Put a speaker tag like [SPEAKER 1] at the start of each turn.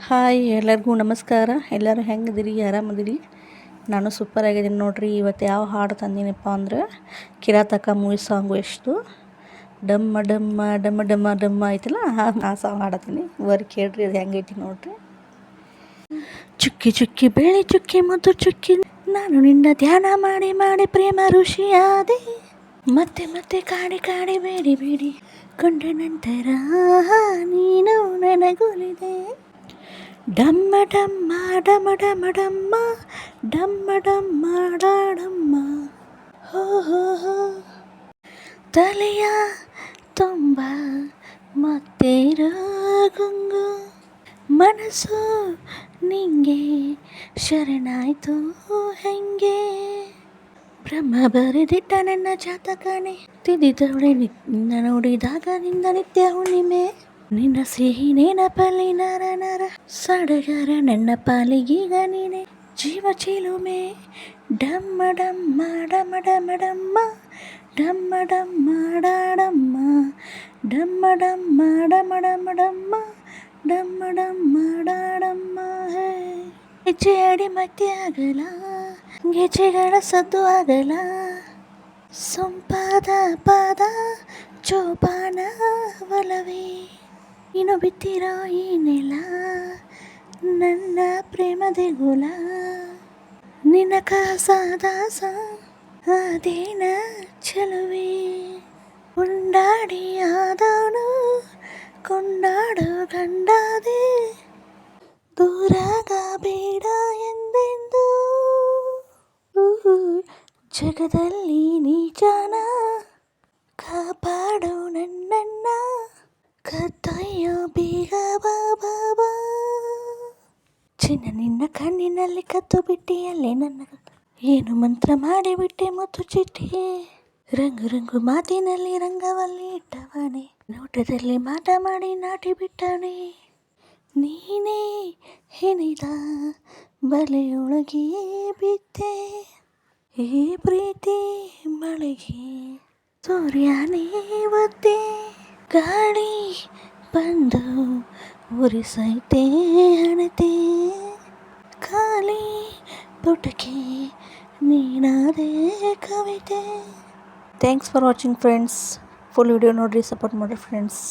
[SPEAKER 1] Hi ಎಲ್ಲರಿಗೂ ನಮಸ್ಕಾರ. ಎಲ್ಲರೂ ಹೆಂಗದಿರಿ? ಆರಾಮದಿರಿ? ನಾನು ಸೂಪರ್ ಆಗಿದ್ದೀನಿ ನೋಡ್ರಿ. ಇವತ್ತು ಯಾವ ಹಾಡು ತಂದೀನಪ್ಪ ಅಂದ್ರೆ ಕಿರಾತಕ ಮೂವಿ ಸಾಂಗು. ಎಷ್ಟು ಡಮ್ಮ ಡಮ್ಮ ಡಮ್ಮ ಡಮ್ಮ ಡಮ್ಮ ಐತಲ್ಲ, ಆ ಸಾಂಗ್ ಹಾಡತ್ತೀನಿ. ಬರೀ ಕೇಳ್ರಿ, ಅದು ಹೆಂಗೈತಿ ನೋಡ್ರಿ. ಚುಕ್ಕಿ ಚುಕ್ಕಿ ಬೆಳೆ ಚುಕ್ಕಿ ಮುದ್ದು ಚುಕ್ಕಿ, ನಾನು ನಿನ್ನ ಧ್ಯಾನ ಮಾಡಿ ಮಾಡಿ ಪ್ರೇಮ ಋಷಿಯಾದೆ. ಮತ್ತೆ ಮತ್ತೆ ಕಾಡಿ ಕಾಡಿ ಬೇಡಿ ಬೇಡಿ ಕೊಂಡ ನಂತರ ನೀನು ನನಗೊಲಿದೆ. ಡಮ್ಮ ಡಮ್ಮ ಡಮ ಡಮ ಡಮ್ಮ ಡಮ್ಮ ಡಮ್ಮ ಡಾಡಮ್ಮ ಹೋ ಹೋ ಹೋ. ತಲೆಯ ತುಂಬ ಮತ್ತೇರ ಗುಂಗು, ಮನಸ್ಸು ನಿಂಗೆ ಶರಣಾಯ್ತು ಹೆಂಗೆ. ಬ್ರಹ್ಮ ಬರೆದಿಟ್ಟ ನನ್ನ ಜಾತಕನೇ, ತಿದ್ದಿದವಳೆ ನಿನ್ನ ನೋಡಿದಾಗ ನಿಂದ ನಿತ್ಯ ಹುಣ್ಣಿಮೆ. ನಿನ್ನ ಸಿಹಿ ನೆನಪಲ್ಲಿ ನರ ನರ ಸಡಗರ, ನನ್ನ ಪಾಲಿಗೀಗ ನೀನೆ ಜೀವ ಚಿಲುಮೆ. ಡಮ್ಮ ಡಮ್ಮ ಡಮ ಡಮ ಡಮ್ಮ ಡಮ್ಮ ಡಮ್ಮ ಡಾಡಮ್ಮ ಡಮ್ಮ ಡಮ್ಮ ಡಮ ಡಮ ಡಮ್ಮ ಡಮ್ಮ ಡಮ್ಮ ಡಾಡಮ್ಮ. ಹೆಜ್ಜೆ ಅಡಿ ಮತ್ತೆ ಆಗಲ್ಲ, ಗೆಜ್ಜೆಗಳ ಸದ್ದು ಆಗಲ್ಲ, ಸೊಂಪಾದ ಪಾದ ಚೋಪಾನ ಒಲವೇ. ನೀನು ಬಿತ್ತಿರೋ ಈ ನೆಲ ನನ್ನ ಪ್ರೇಮ ದೇಗುಲ, ನಿನ್ನ ಕಸಾದಾಸ ಅದೇನ ಚಲುವೆ. ಉಂಡಾಡಿ ಆದವನು ಕೊಂಡಾಡು ಗಂಡಾದೆ, ದೂರಾಗ ಬೇಡ ಎಂದೆಂದು. ಜಗದಲ್ಲಿ ನೀಜಾನ ಕಾಪಾಡು ನನ್ನನ್ನ, ಕತ್ತಯ್ಯೋ ಬೇಗ ಬಾಬಾ. ಚಿನ್ನ ನಿನ್ನ ಕಣ್ಣಿನಲ್ಲಿ ಕತ್ತು ಬಿಟ್ಟಿಯಲ್ಲೇ ನನ್ನ, ಏನು ಮಂತ್ರ ಮಾಡಿಬಿಟ್ಟೆ ಮುತ್ತು ಚಿಟ್ಟೆ. ರಂಗು ರಂಗು ಮಾತಿನಲ್ಲಿ ರಂಗವಲ್ಲಿ ಇಟ್ಟವನೇ, ನೋಟದಲ್ಲಿ ಮಾಟ ಮಾಡಿ ನಾಟಿ ಬಿಟ್ಟವನೇ. ನೀನೇ ಹೆಣಿದ ಬಲೆಯೊಳಗೆ ಬಿದ್ದೆ, ಈ ಪ್ರೀತಿ ಮಳೆಗೆ ಸೂರ್ಯನೇ ಒದ್ದೆ. ಗಾಳಿ ಬಂದು ಉರಿಸೈತೆ ಹಣತೆ, ಖಾಲಿ ಪುಟಕ್ಕೆ ನೀನಾದೆ ಕವಿತೆ. Thanks for watching friends. Full video ನೋಡಿರಿ, ಸಪೋರ್ಟ್ ಮಾಡಿರಿ ಫ್ರೆಂಡ್ಸ್.